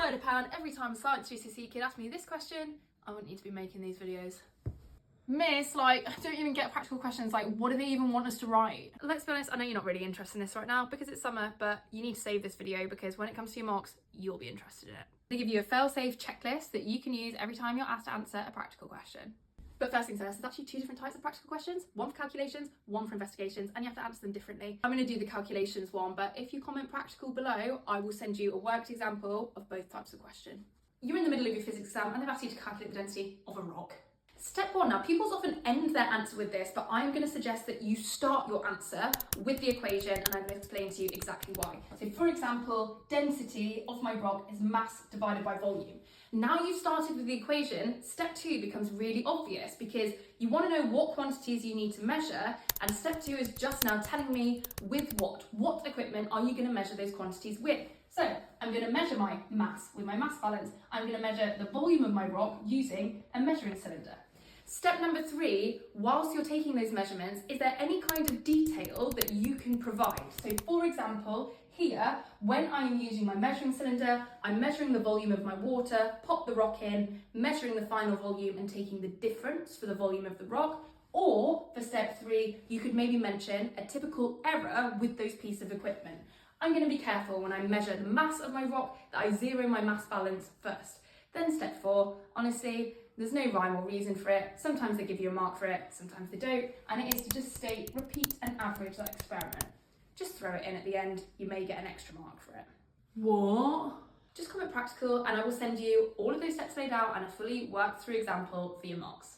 £30 every time a science GCSE kid asks me this question, I wouldn't need to be making these videos. Miss, like, I don't even get practical questions, like, what do they even want us to write? Let's be honest, I know you're not really interested in this right now because it's summer, but you need to save this video because when it comes to your mocks, you'll be interested in it. They give you a fail-safe checklist that you can use every time you're asked to answer a practical question. But first things first, there's actually two different types of practical questions, one for calculations, one for investigations, and you have to answer them differently. I'm going to do the calculations one, but if you comment practical below, I will send you a worked example of both types of question. You're in the middle of your physics exam and they've asked you to calculate the density of a rock. Step one, now pupils often end their answer with this, but I'm going to suggest that you start your answer with the equation and I'm going to explain to you exactly why. So for example, density of my rock is mass divided by volume. Now you've started with the equation, step two becomes really obvious because you want to know what quantities you need to measure, and step two is just now telling me with what equipment are you going to measure those quantities with. So I'm going to measure my mass with my mass balance. I'm going to measure the volume of my rock using a measuring cylinder. Step number three, whilst you're taking those measurements, is there any kind of detail that you can provide? So for example, here, when I'm using my measuring cylinder, I'm measuring the volume of my water, pop the rock in, measuring the final volume and taking the difference for the volume of the rock. Or for step three, you could maybe mention a typical error with those pieces of equipment. I'm going to be careful when I measure the mass of my rock that I zero my mass balance first. Then step four, honestly, there's no rhyme or reason for it. Sometimes they give you a mark for it, sometimes they don't. And it is to just state, repeat and average that experiment. Just throw it in at the end, you may get an extra mark for it. What? Just comment practical and I will send you all of those steps laid out and a fully worked through example for your marks.